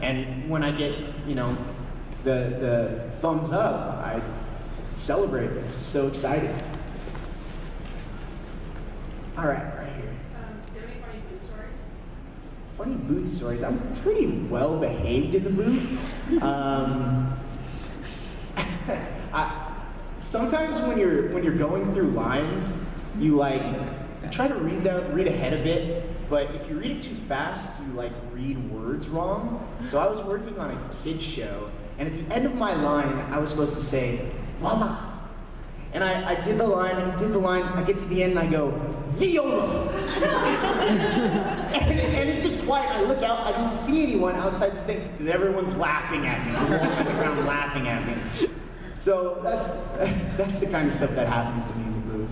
And when I get, the thumbs up, I celebrate. I'm so excited. All right, right here. Do you have any funny booth stories? Funny booth stories. I'm pretty well behaved in the booth. Sometimes when you're going through lines, you try to read ahead a bit, but if you read it too fast, you read words wrong. So I was working on a kids show, and at the end of my line, I was supposed to say, voila. And I did the line, I get to the end and I go, viola! and it's just quiet, I look out, I don't see anyone outside the thing, because everyone's laughing at me. I'm walking on the ground laughing at me. So that's the kind of stuff that happens to me in the booth.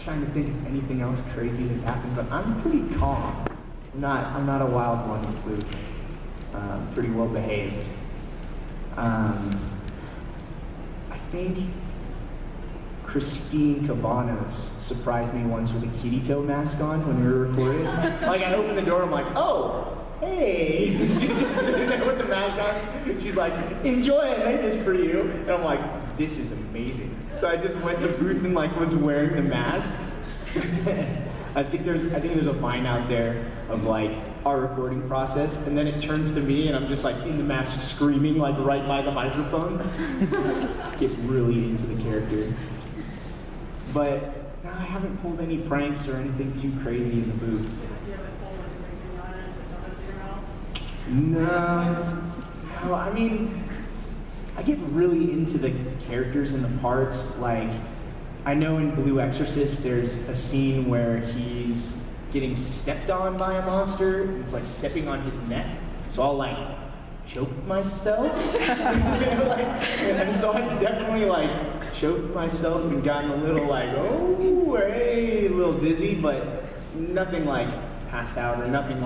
Trying to think if anything else crazy has happened, but I'm pretty calm. I'm not a wild one in the booth. Pretty well behaved. I think Christine Cabanos surprised me once with a kitty toe mask on when we were recording. I opened the door, I'm like, oh, hey. She's just sitting there with the mask on. She's like, enjoy, I made this for you. And I'm like, this is amazing. So I just went to the booth and was wearing the mask. I think there's a Vine out there of our recording process, and then it turns to me and I'm just in the mask screaming right by the microphone. Gets really into the character. But no, I haven't pulled any pranks or anything too crazy in the booth. You haven't pulled anything on it that donuts in your mouth? No, I mean, I get really into the characters and the parts. I know in Blue Exorcist, there's a scene where he's getting stepped on by a monster. It's stepping on his neck. So I'll choke myself. And so I definitely choked myself and gotten a little oh, hey, a little dizzy, but nothing passed out or nothing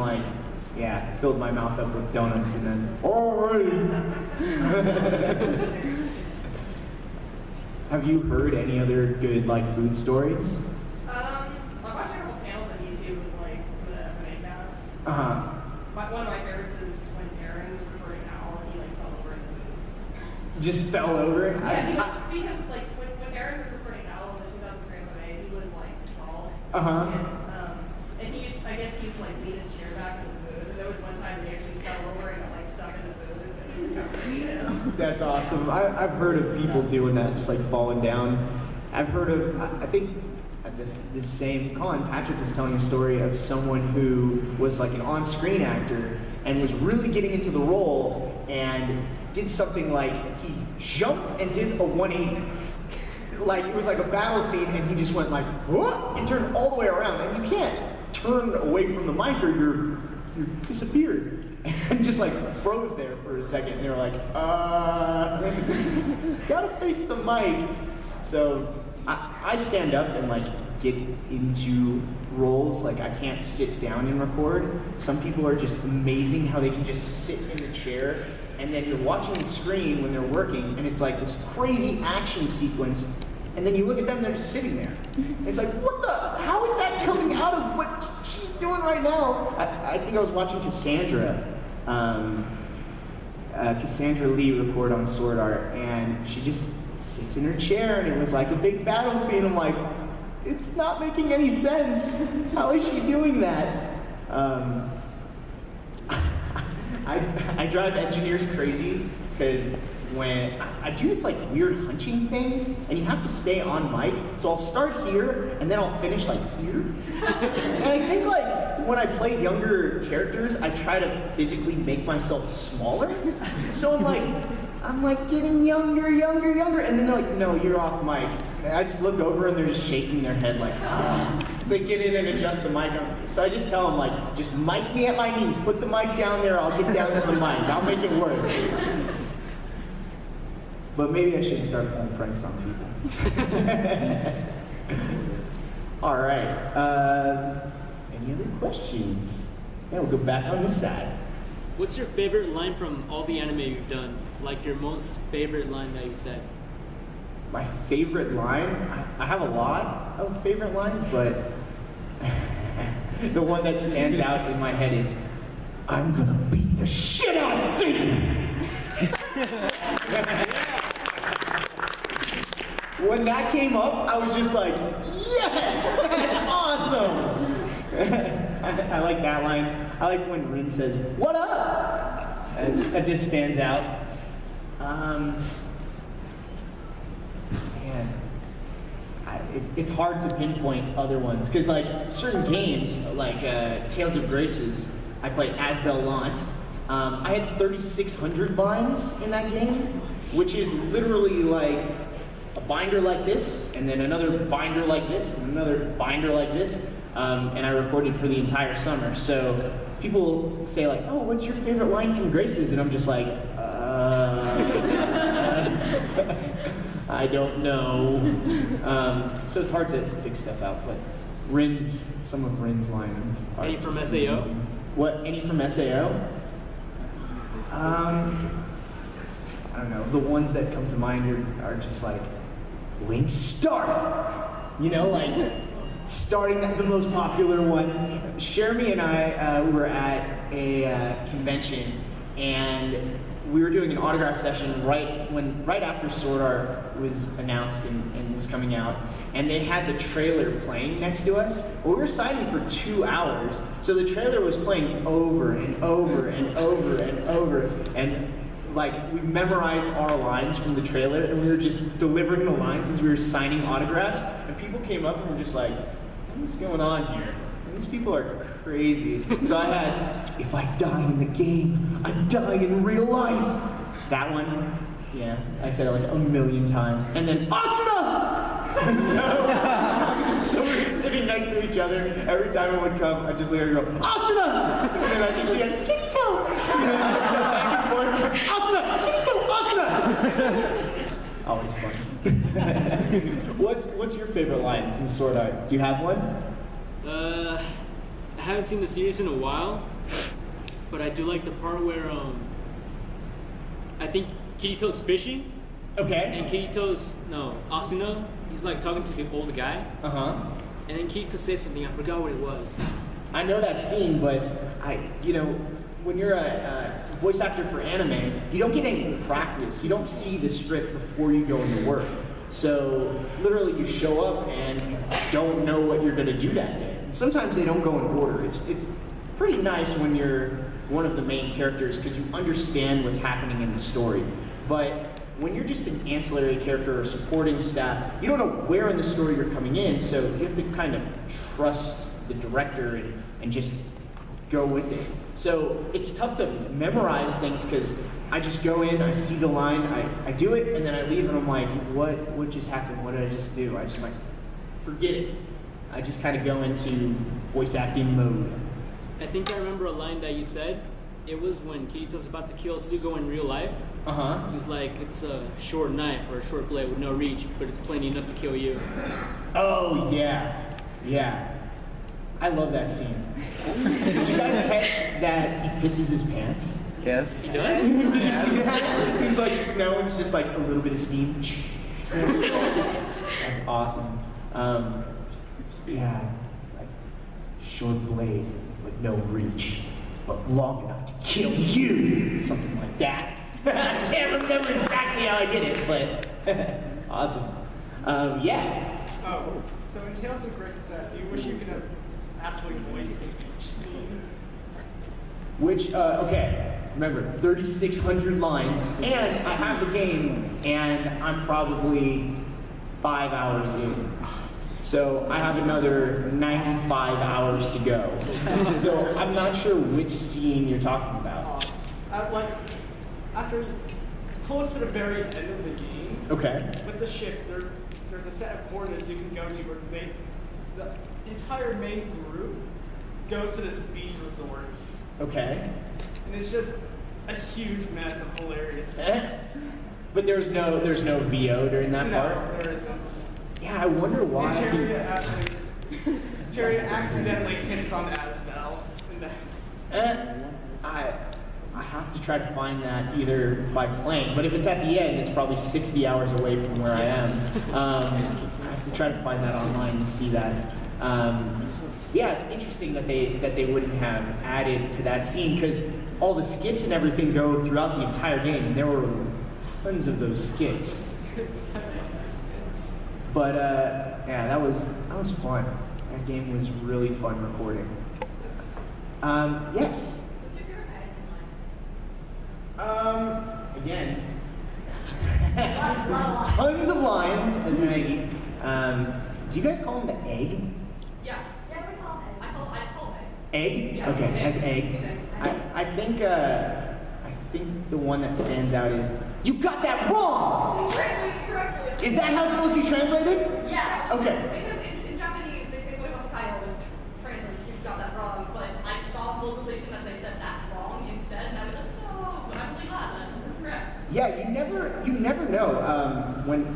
filled my mouth up with donuts and then, alright. Have you heard any other good booth stories? I've watched a couple panels on YouTube with some of the MMA cast. One of my favorites is when Aaron was recording Owl and he fell over in the booth. Just fell over? Yeah, because when Aaron was recording Owl in the 2003 MMA, he was 12. And he used, I guess he used to lean his chair back in the booth. And there was one time he actually fell over and got stuck in the booth. That's awesome. I've heard of people doing that, just falling down. I've heard of, I think this same Colin Patrick was telling a story of someone who was an on-screen actor and was really getting into the role and did something he jumped and did a 180. It was a battle scene and he just went whoa, and turned all the way around, and you can't turn away from the mic or you're disappeared. And just froze there for a second, and they were gotta face the mic. So I stand up and get into roles. I can't sit down and record. Some people are just amazing how they can just sit in the chair, and then you're watching the screen when they're working, and it's this crazy action sequence, and then you look at them, they're just sitting there. It's what the, how is that coming out of what she's doing right now? I think I was watching Cassandra Lee record on Sword Art, and she just sits in her chair, and it was a big battle scene. I'm it's not making any sense. How is she doing that? I drive engineers crazy because when I do this weird hunching thing, and you have to stay on mic, so I'll start here and then I'll finish here. And I think when I play younger characters, I try to physically make myself smaller. So I'm getting younger, and then they're no, you're off mic. And I just look over and they're just shaking their head So they get in and adjust the mic. So I just tell them just mic me at my knees, put the mic down there, I'll get down to the mic, I'll make it work. But maybe I should start pulling pranks on people. All right. Any other questions? Yeah, we'll go back on this side. What's your favorite line from all the anime you've done? Your most favorite line that you said? My favorite line? I have a lot of favorite lines, but The one that stands out in my head is, I'm gonna beat the shit out of Satan! When that came up, I was just like, yes! That's awesome! I like that line. I like when Rin says, what up? And that just stands out. Man, it's hard to pinpoint other ones because like certain games, like Tales of Graces, I played as Belmont. I had 3,600 lines in that game, which is literally like a binder like this, and then another binder like this, and another binder like this, and I recorded for the entire summer. So people say like, oh, what's your favorite line from Graces? And I'm just like, I don't know. So it's hard to pick stuff out, but some of Rin's lines are Any from just SAO? amazing. What, any from SAO? I don't know. The ones that come to mind are just like, Link start! You know, like starting at the most popular one. Shermie and I were at a convention, and we were doing an autograph session right after Sword Art was announced and was coming out, and they had the trailer playing next to us. Well, we were signing for 2 hours, so the trailer was playing over and over and over and over, and like we memorized our lines from the trailer, and we were just delivering the lines as we were signing autographs, and people came up and were just like, what's going on here? These people are crazy. So I had, if I die in the game, I'm dying in real life. That one, yeah, I said it like 1,000,000 times. And then, Asuna! so we were sitting next to each other. Every time it would come, I'd just look at her and go, Asuna! And then I think she had, kitty toe! Asuna! Kitty toe! Asuna! Always fun. What's your favorite line from Sword Art? Do you have one? I haven't seen the series in a while, but I do like the part where I think Kirito's fishing. Okay. And Asuna, he's like talking to the old guy. Uh-huh. And then Kirito says something, I forgot what it was. I know that scene, but when you're a voice actor for anime, you don't get any practice. You don't see the script before you go into work. So literally you show up and you don't know what you're gonna do that day. And sometimes they don't go in order. It's pretty nice when you're one of the main characters because you understand what's happening in the story. But when you're just an ancillary character or supporting staff, you don't know where in the story you're coming in, so you have to kind of trust the director and just go with it. So it's tough to memorize things because I just go in, I see the line, I do it, and then I leave and I'm like, what just happened? What did I just do? I just like, forget it. I just kind of go into voice acting mode. I think I remember a line that you said. It was when Kirito's about to kill Sugo in real life. Uh-huh. He's like, it's a short knife or a short blade with no reach, but it's plenty enough to kill you. Oh, yeah. Yeah. I love that scene. Did you guys catch that he pisses his pants? Yes. He does? Did you see that? He's like snow and just like a little bit of steam. That's awesome. Yeah, like short blade with no reach, but long enough to kill you. Something like that. I can't remember exactly how I did it, but awesome. Yeah. Oh, so in Tales of Graces, do you wish you could have actually voiced each scene? Which, okay, remember, 3,600 lines, and I have the game, and I'm probably 5 hours in. So I have another 95 hours to go. So I'm not sure which scene you're talking about. Like, after, close to the very end of the game, Okay. with the ship, there's a set of coordinates you can go to where the entire main group goes to this beach resort. Okay. And it's just a huge mess of hilarious. But there's no VO during that part? No, there isn't. Yeah, I wonder why. Chariot accidentally hits on Asbel. And that's... I have to try to find that either by playing, but if it's at the end, it's probably 60 hours away from where I am. I have to try to find that online and see that. Yeah, it's interesting that they wouldn't have added to that scene because all the skits and everything go throughout the entire game. And there were tons of those skits. But yeah, that was fun. That game was really fun recording. Yes. Again, tons of lines as an Aggie. Do you guys call him the egg? Yeah. Yeah, we call him egg. I call him egg. Egg? Yeah. Okay, as egg. I think the one that stands out is, you got that wrong! They translate it correctly. Is that how it's supposed to be translated? Yeah. Okay. Because in Japanese, they say soy Kyle, which translates you got that wrong, but I saw localization that they said that wrong instead, and I was like, no, but I believe that. That's correct. Yeah, you never know.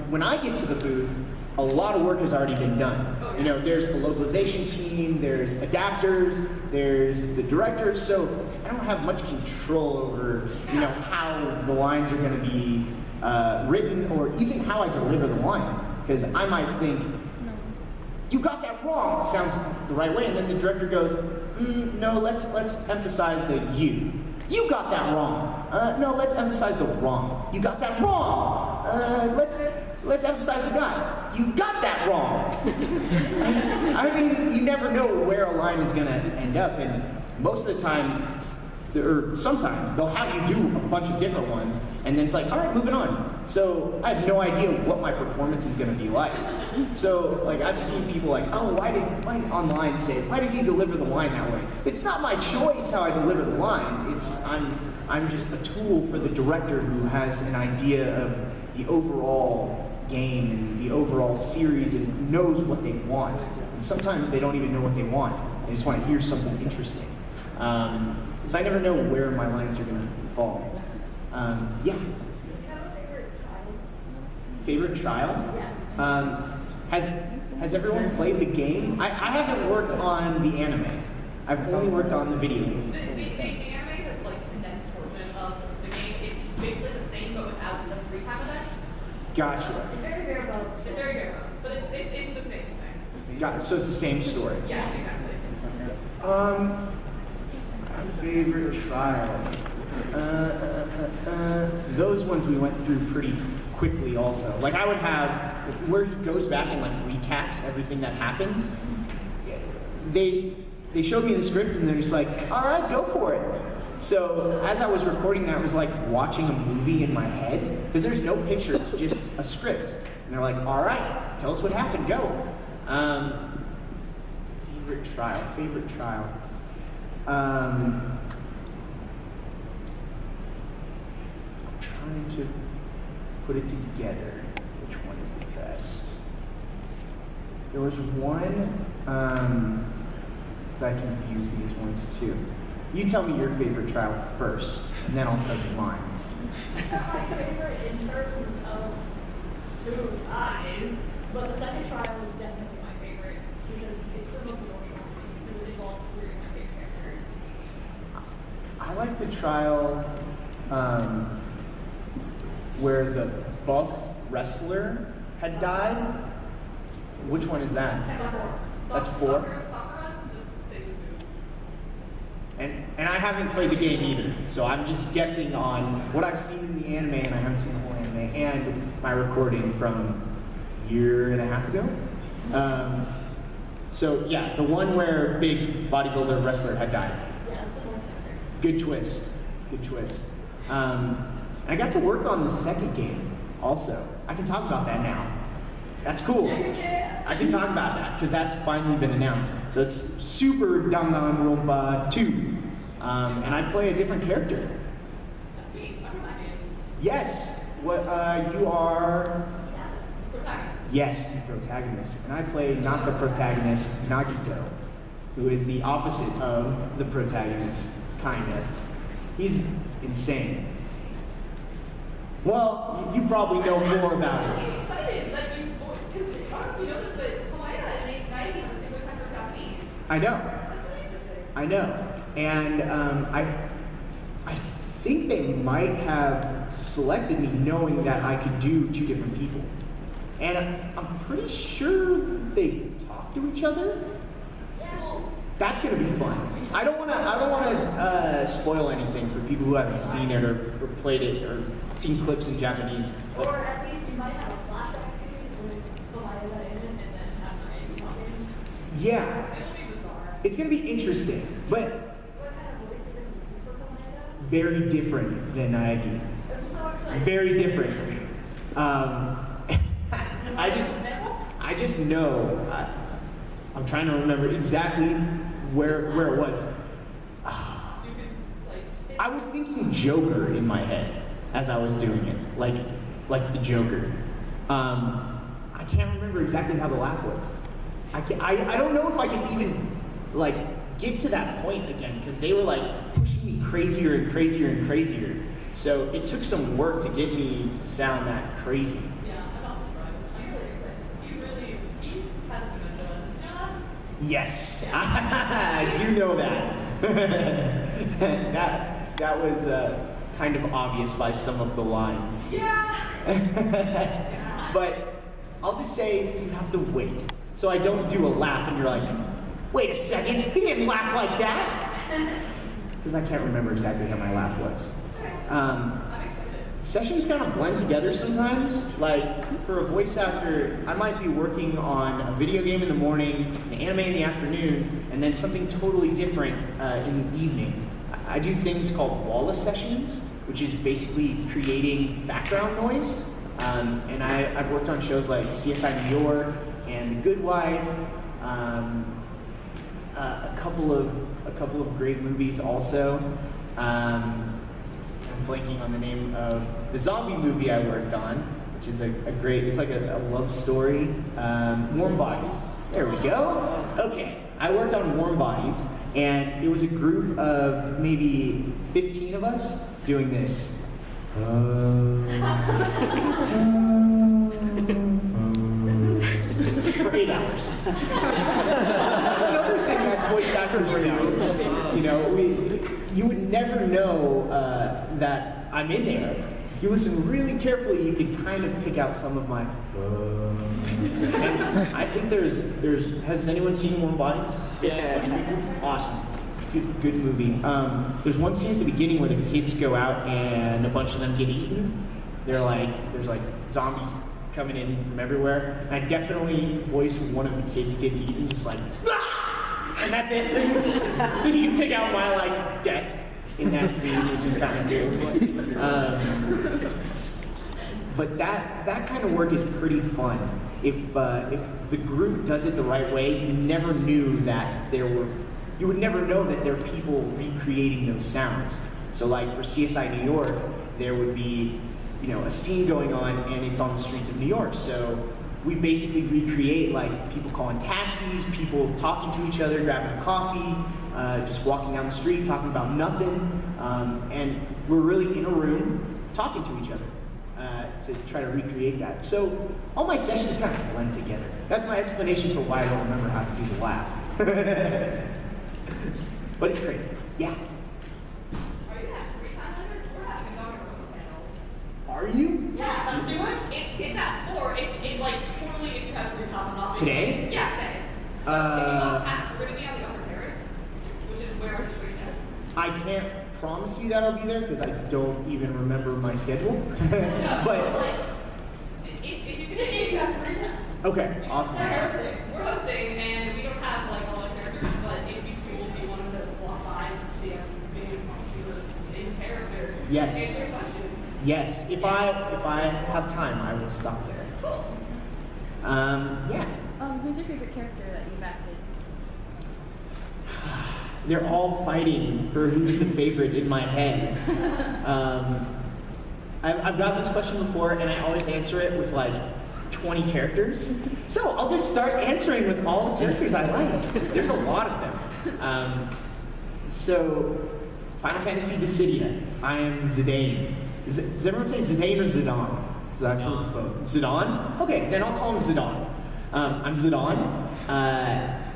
When I get to the booth, a lot of work has already been done. Oh, yeah. You know, there's the localization team, there's adapters, there's the directors, so I don't have much control over, you know, how the lines are going to be written or even how I deliver the line. Because I might think, you got that wrong, sounds the right way, and then the director goes, no, let's emphasize the you. You got that wrong. No, let's emphasize the wrong. You got that wrong. Let's emphasize the guy. You got that wrong. I mean, you never know where a line is going to end up, and most of the time, or sometimes, they'll have you do a bunch of different ones, and then it's like, all right, moving on. So I have no idea what my performance is going to be like. So, like, I've seen people like, oh, why did online say, why did he deliver the line that way? It's not my choice how I deliver the line. I'm just a tool for the director who has an idea of the overall game and the overall series and knows what they want. And sometimes they don't even know what they want. They just want to hear something interesting. So I never know where my lines are going to fall. Yeah. Favorite trial? Yeah. Has everyone played the game? I haven't worked on the anime. I've only worked on the video game. The anime is like a condensed version of the game. It's basically the same, but without the free time events. Gotcha. It's very bare bones. It's very bare bones, but it's the same thing. Gotcha. So it's the same story. Yeah, exactly. My favorite trial. Those ones we went through pretty quickly also. Like I would have, where he goes back and like recaps everything that happens, they showed me the script and they're just like, all right, go for it. So as I was recording that, it was like watching a movie in my head, because there's no picture, it's just a script. And they're like, all right, tell us what happened, go. Favorite trial. I'm trying to put it together. Which one is the best? There was one, because I confuse these ones too. You tell me your favorite trial first, and then I'll tell you mine. My favorite in terms of food eyes, but the second trial is definitely my favorite because it's the most emotional to me because it involves three of my favorite characters. I like the trial where the buff wrestler had died. Which one is that? That's 4. And I haven't played the game either, so I'm just guessing on what I've seen in the anime, and I haven't seen the whole anime, and my recording from a year and a half ago. So yeah, the one where big bodybuilder wrestler had died. Yeah, it's the most favorite. Good twist, good twist. I got to work on the second game also. I can talk about that now. That's cool. I can talk about that because that's finally been announced. So it's Super Danganronpa 2, and I play a different character. Yes, what you are? Protagonist. Yes, the protagonist, and I play not the protagonist, Nagito, who is the opposite of the protagonist, kind of. He's insane. Well, you probably know more about it. I'm excited that you, because I don't know if you noticed, but Hawaii and Nike have the same voice actor for Japanese. I know. That's really interesting. I know. And I think they might have selected me knowing that I could do 2 different people. And I'm pretty sure they talked talk to each other. That's gonna be fun. I don't wanna spoil anything for people who haven't seen it or played it or seen clips in Japanese. Or at least you might have a flashback scene with the light of that engine and then have Randy talking. Yeah, It'll be bizarre. it's gonna be interesting, but What kind of voice are you going to use for Kalayada? very different than Naegi. I'm so excited. Very different. I just know. I'm trying to remember exactly where it was. I was thinking Joker in my head as I was doing it, like the Joker. I can't remember exactly how the laugh was. I don't know if I could even like get to that point again because they were like pushing me crazier and crazier and crazier. So it took some work to get me to sound that crazy. Yeah, I'm not surprised. He has dementia. Yes, I do know that. that was kind of obvious by some of the lines. Yeah. But I'll just say you have to wait. So I don't do a laugh and you're like, wait a second, he didn't laugh like that. Because I can't remember exactly how my laugh was. Sessions kind of blend together sometimes. Like for a voice actor, I might be working on a video game in the morning, an anime in the afternoon, and then something totally different in the evening. I do things called wall sessions, which is basically creating background noise. And I've worked on shows like CSI New York and The Good Wife, a couple of great movies also. I'm blanking on the name of the zombie movie I worked on, which is a great, it's like a love story. Warm Bodies. There we go. Okay, I worked on Warm Bodies, and it was a group of maybe 15 of us doing this. For 8 hours. That's another thing that voice actors do. You know, you would never know that I'm in there. If you listen really carefully, you can kind of pick out some of my. And I think has anyone seen Warm Bodies? Yeah. Awesome. Good movie. There's one scene at the beginning where the kids go out and a bunch of them get eaten. There's like zombies coming in from everywhere. And I definitely voice one of the kids get eaten, just like, ah! And that's it. So you can pick out my like death in that scene, which is kind of cool. But that kind of work is pretty fun. If the group does it the right way, you never knew that you would never know that there are people recreating those sounds. So like for CSI New York, there would be, you know, a scene going on and it's on the streets of New York. So we basically recreate like people calling taxis, people talking to each other, grabbing a coffee, just walking down the street, talking about nothing. And we're really in a room talking to each other to try to recreate that. So all my sessions kind of blend together. That's my explanation for why I don't remember how to do the laugh. But it's crazy. Yeah. Are you at 3 times under? We're having a dog panel. Are you? Yeah, I'm doing. It's at 4. It like totally if you have 3 top and off. Today? Yeah, today. So if you walk past, we're gonna be on the upper terrace, which is where our registration is. I can't promise you that I'll be there because I don't even remember my schedule. But Like, if you could just you have 3 times. okay, awesome. We're hosting, and we don't have like all the characters, but it'd be cool if you wanted to walk by and see us being in character. Yes. Answer questions. Yes, if I have time, I will stop there. Cool. Yeah. Who's your favorite character that you've acted? They're all fighting for who's the favorite in my head. I've got this question before, and I always answer it with like 20 characters. So I'll just start answering with all the characters I like. There's a lot of them. So, Final Fantasy Dissidia, I am Zidane. Does everyone say Zidane or Zidane? Zidane? Okay, then I'll call him Zidane. I'm Zidane.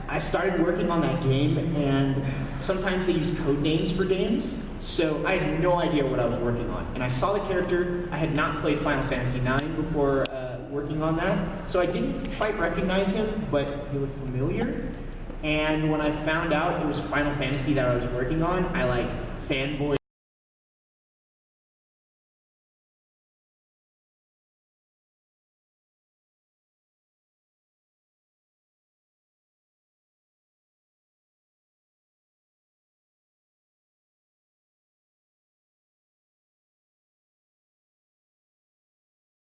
I started working on that game, and sometimes they use code names for games, so I had no idea what I was working on. And I saw the character. I had not played Final Fantasy IX before working on that. So I didn't quite recognize him, but he looked familiar. And when I found out it was Final Fantasy that I was working on, I like fanboyed